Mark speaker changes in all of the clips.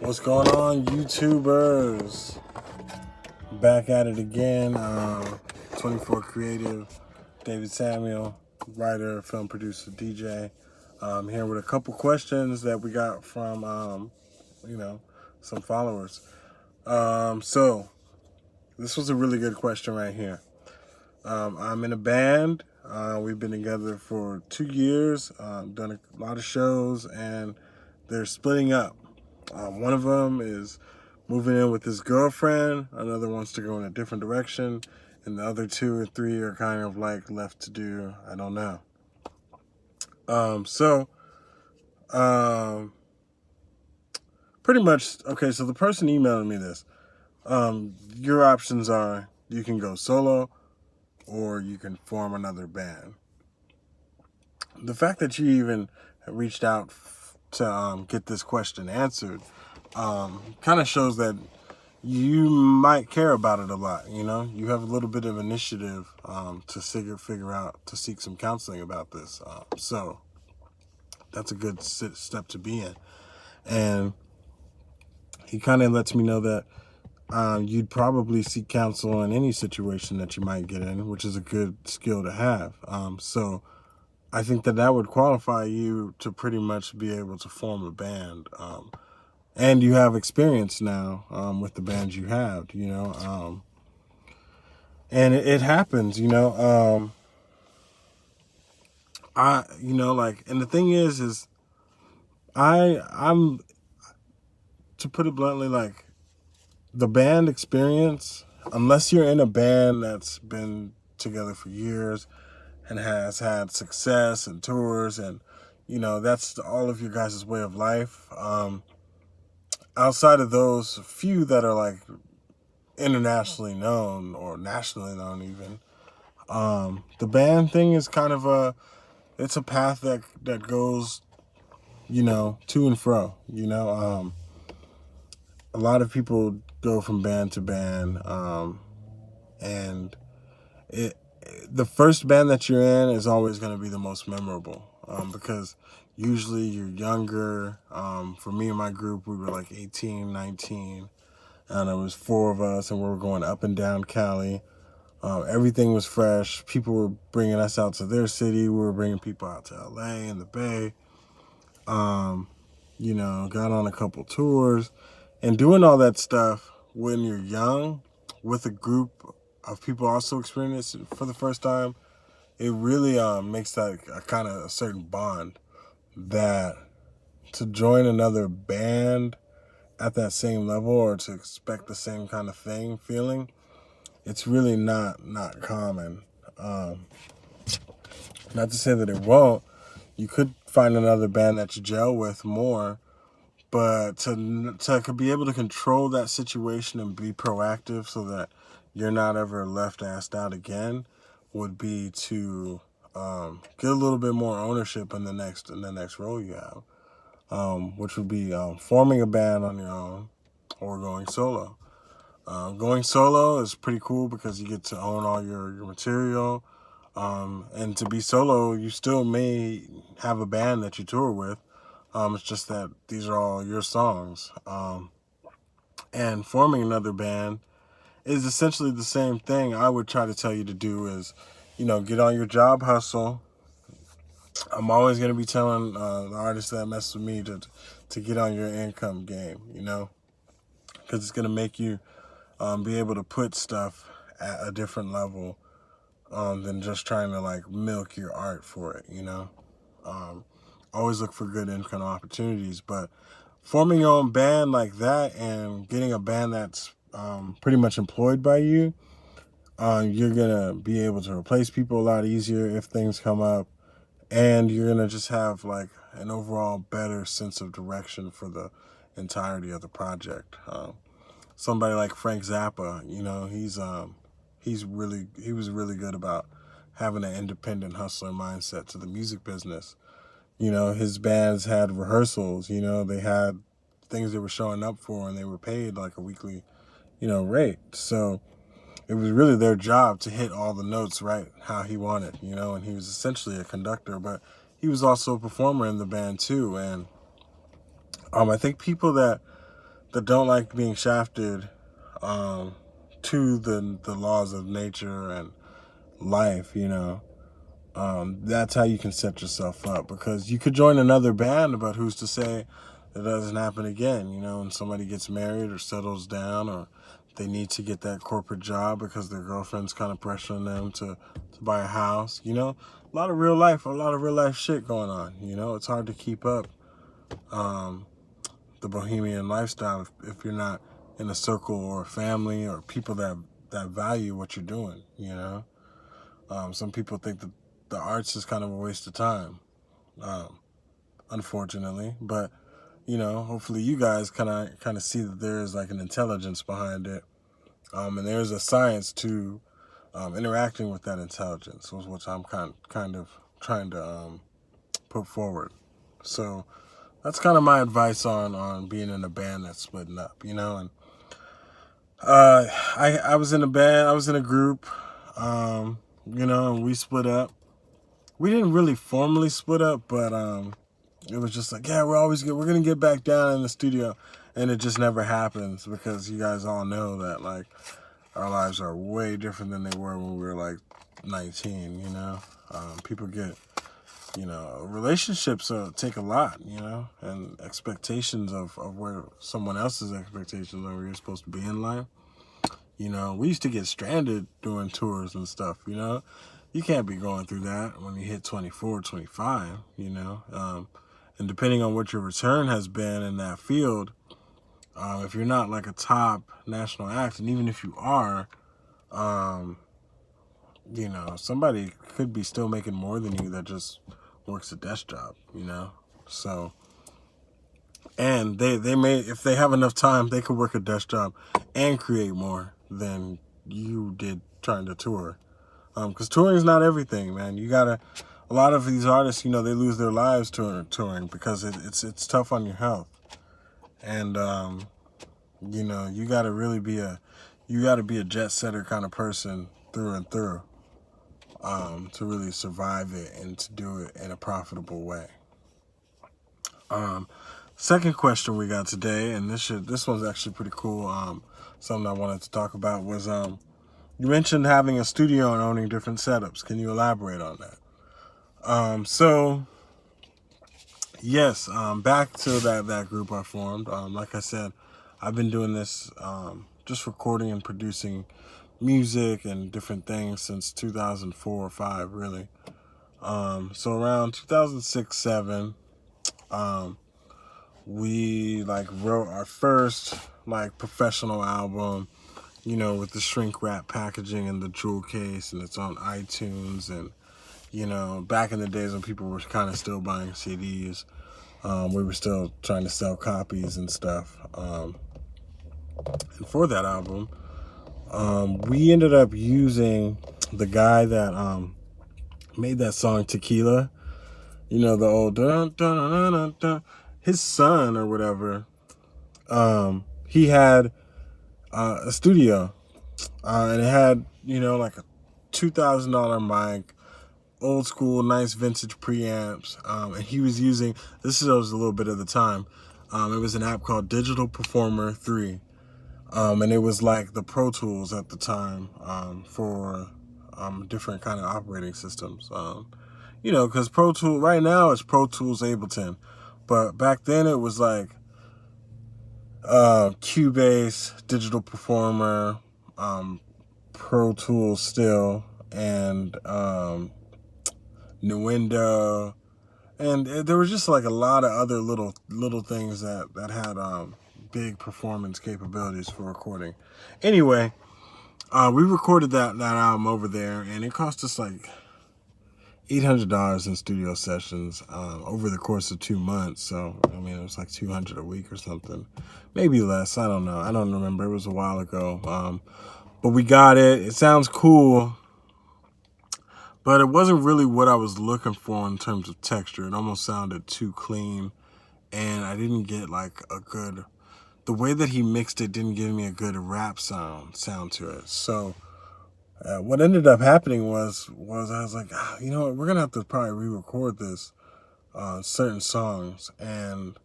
Speaker 1: What's going on, YouTubers? Back at it again. 24 Creative, David Samuel, writer, film producer, DJ. Here with a couple questions that we got from, some followers. So this was a really good question right here. I'm in a band. We've been together for 2 years, done a lot of shows, and they're splitting up. One of them is moving in with his girlfriend. Another wants to go in a different direction. And the other 2 or 3 are kind of like left to do, I don't know. Pretty much, okay, so the person emailing me this, your options are you can go solo or you can form another band. The fact that you even reached out to get this question answered kind of shows that you might care about it a lot. You have a little bit of initiative to figure out, to seek some counseling about this. So that's a good step to be in. And he kind of lets me know that you'd probably seek counsel in any situation that you might get in, which is a good skill to have. So I think that would qualify you to pretty much be able to form a band. And you have experience now with the bands you have, and it happens, and the thing is I'm, to put it bluntly, like, the band experience, unless you're in a band that's been together for years and has had success and tours and, that's all of your guys' way of life. Outside of those few that are like internationally known or nationally known even, the band thing is kind of it's a path that goes, to and fro, a lot of people go from band to band, and the first band that you're in is always going to be the most memorable, because usually you're younger. For me and my group, we were like 18, 19, and there was 4 of us, and we were going up and down Cali. Everything was fresh. People were bringing us out to their city. We were bringing people out to LA and the Bay. Got on a couple tours. And doing all that stuff when you're young with a group of people also experiencing it for the first time, it really makes that a kind of a certain bond, that to join another band at that same level or to expect the same kind of feeling, it's really not common. Not to say that it won't. You could find another band that you gel with more, but to be able to control that situation and be proactive so that you're not ever left assed out again would be to get a little bit more ownership in the next role you have, which would be forming a band on your own or going solo. Going solo is pretty cool because you get to own all your material. And to be solo, you still may have a band that you tour with. It's just that these are all your songs. And forming another band is essentially the same thing. I would try to tell you to do is, get on your job hustle. I'm always going to be telling the artists that mess with me to get on your income game, because it's going to make you be able to put stuff at a different level than just trying to like milk your art for it, Always look for good income opportunities, but forming your own band like that and getting a band that's pretty much employed by you, you're gonna be able to replace people a lot easier if things come up, and you're gonna just have like an overall better sense of direction for the entirety of the project. Somebody like Frank Zappa, he was really good about having an independent hustler mindset to the music business. His bands had rehearsals, they had things they were showing up for, and they were paid like a weekly, rate. So it was really their job to hit all the notes right how he wanted, and he was essentially a conductor, but he was also a performer in the band too. And I think people that that don't like being shafted to the laws of nature and life, that's how you can set yourself up, because you could join another band, but who's to say it doesn't happen again, and somebody gets married or settles down, or they need to get that corporate job because their girlfriend's kind of pressuring them to buy a house, a lot of real life shit going on, it's hard to keep up the bohemian lifestyle if you're not in a circle or a family or people that value what you're doing, some people think that the arts is kind of a waste of time, unfortunately. But hopefully you guys kind of see that there is like an intelligence behind it, and there's a science to interacting with that intelligence, which I'm kind of trying to put forward. So that's kind of my advice on being in a band that's splitting up, and I was in a band, I was in a group, and we split up. We didn't really formally split up, but it was just like, yeah, we're gonna get back down in the studio, and it just never happens, because you guys all know that like our lives are way different than they were when we were like 19. People get, relationships take a lot, and expectations of where someone else's expectations are where you're supposed to be in life. We used to get stranded doing tours and stuff, You can't be going through that when you hit 24, 25, and depending on what your return has been in that field, if you're not like a top national act, and even if you are, somebody could be still making more than you that just works a desk job, So, and they may, if they have enough time, they could work a desk job and create more than you did trying to tour. Because touring is not everything, man. A lot of these artists, they lose their lives touring because it's tough on your health. And, you gotta really be a jet setter kind of person through and through, to really survive it and to do it in a profitable way. Second question we got today, and this one's actually pretty cool. Something I wanted to talk about was, you mentioned having a studio and owning different setups. Can you elaborate on that? So, yes, back to that group I formed. Like I said, I've been doing this, just recording and producing music and different things since 2004 or 5, really. So around 2006, 7, we like wrote our first like professional album, with the shrink wrap packaging and the jewel case, and it's on iTunes. And, back in the days when people were kind of still buying CDs, we were still trying to sell copies and stuff. And for that album, we ended up using the guy that made that song Tequila, the old dun, dun, dun, dun, dun. His son or whatever, he had a studio, and it had, like a $2,000 mic, old school, nice vintage preamps, and he was using, this was a little bit of the time, it was an app called Digital Performer 3, and it was like the Pro Tools at the time, for different kind of operating systems, because Pro Tools, right now it's Pro Tools Ableton, but back then it was like Cubase, Digital Performer, Pro Tools still, and Nuendo, and there was just like a lot of other little things that had big performance capabilities for recording. Anyway, we recorded that album over there, and it cost us like $800 in studio sessions over the course of 2 months. So, I mean, it was like $200 a week or something. Maybe less. I don't know. I don't remember. It was a while ago. But we got it. It sounds cool. But it wasn't really what I was looking for in terms of texture. It almost sounded too clean. And I didn't get like a good... The way that he mixed it didn't give me a good rap sound to it. So... what ended up happening was I was like, you know what, we're gonna have to probably re-record this certain songs, and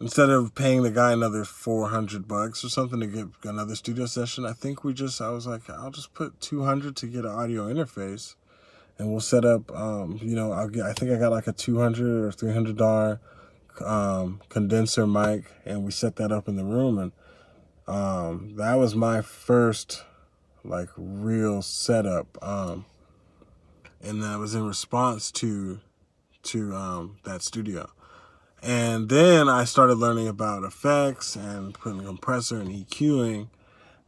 Speaker 1: instead of paying the guy another $400 or something to get another studio session, I think I was like, I'll just put $200 to get an audio interface, and we'll set up, I think I got like a $200 or $300 condenser mic, and we set that up in the room, and that was my first like real setup, and that was in response to that studio. And then I started learning about effects and putting a compressor and EQing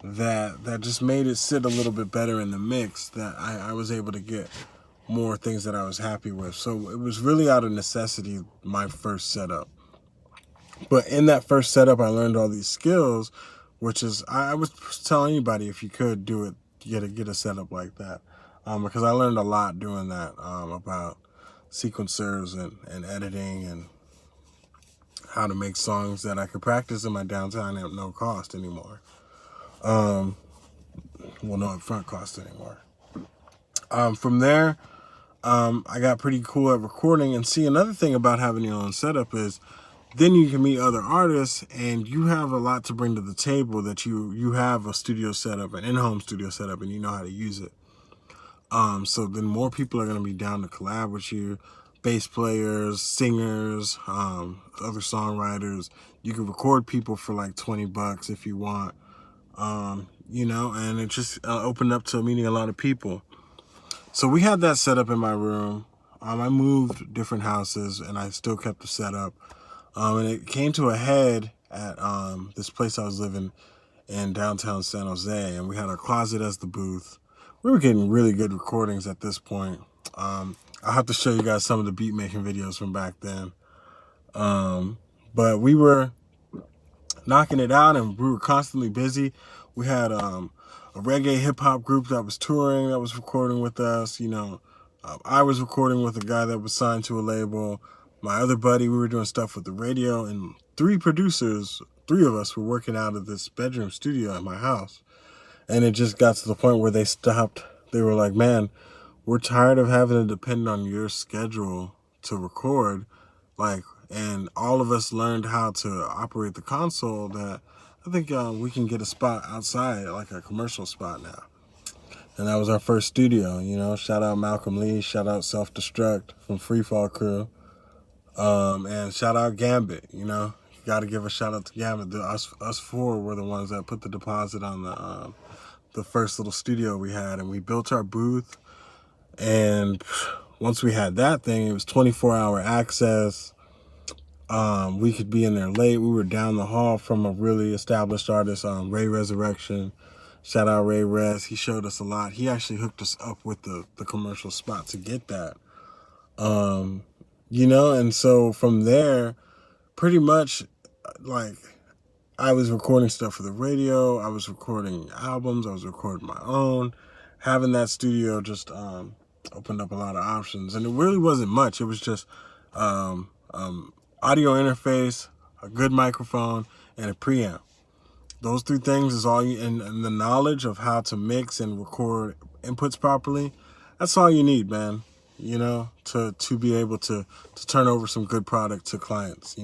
Speaker 1: that just made it sit a little bit better in the mix, that I was able to get more things that I was happy with. So it was really out of necessity, my first setup. But in that first setup, I learned all these skills, which is, I would tell anybody, if you could do it, get a setup like that. Because I learned a lot doing that, about sequencers and editing and how to make songs that I could practice in my downtime at no cost anymore. No upfront cost anymore. From there, I got pretty cool at recording. And see, another thing about having your own setup is then you can meet other artists, and you have a lot to bring to the table, that you have a studio setup, an in-home studio setup, and you know how to use it. So then more people are going to be down to collab with you. Bass players, singers, other songwriters. You can record people for like $20 if you want, and it just opened up to meeting a lot of people. So we had that set up in my room. I moved different houses, and I still kept the setup. And it came to a head at this place I was living in downtown San Jose, and we had our closet as the booth. We were getting really good recordings at this point. I'll have to show you guys some of the beat making videos from back then. But we were knocking it out, and we were constantly busy. We had a reggae hip hop group that was touring, that was recording with us. I was recording with a guy that was signed to a label. My other buddy, we were doing stuff with the radio, and three of us were working out of this bedroom studio at my house. And it just got to the point where they stopped. They were like, man, we're tired of having to depend on your schedule to record. And all of us learned how to operate the console, that I think we can get a spot outside, like a commercial spot now. And that was our first studio, Shout out Malcolm Lee, shout out Self Destruct from Freefall Crew. And shout out Gambit, got to give a shout out to Gambit. Us four were the ones that put the deposit on the first little studio we had, and we built our booth. And once we had that thing, it was 24-hour access. We could be in there late. We were down the hall from a really established artist, Ray Resurrection. Shout out Ray Res. He showed us a lot. He actually hooked us up with the commercial spot to get that. And so from there, pretty much, I was recording stuff for the radio. I was recording albums. I was recording my own. Having that studio just opened up a lot of options. And it really wasn't much. It was just audio interface, a good microphone, and a preamp. Those three things is all you, and the knowledge of how to mix and record inputs properly. That's all you need, man. To be able to turn over some good product to clients,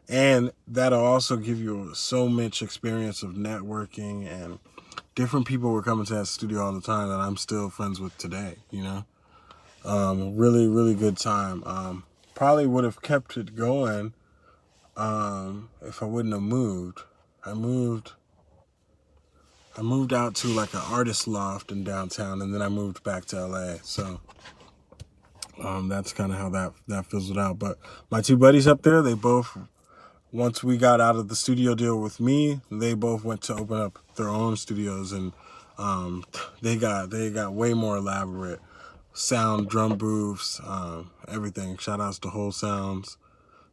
Speaker 1: And that'll also give you so much experience of networking, and different people were coming to that studio all the time that I'm still friends with today, Really, really good time. Probably would have kept it going if I wouldn't have moved. I moved out to like an artist loft in downtown, and then I moved back to LA. So that's kind of how that fizzled out. But my two buddies up there, they both, once we got out of the studio deal with me, they both went to open up their own studios, and they got way more elaborate sound, drum booths, everything. Shout outs to Whole Sounds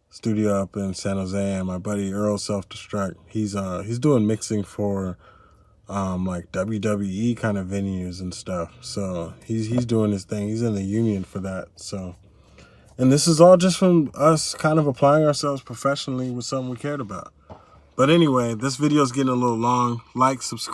Speaker 1: studio up in San Jose, and my buddy Earl Self Destruct. He's doing mixing for like WWE kind of venues and stuff. So he's doing his thing. He's in the union for that. So, and this is all just from us kind of applying ourselves professionally with something we cared about. But anyway, this video is getting a little long. Like, subscribe.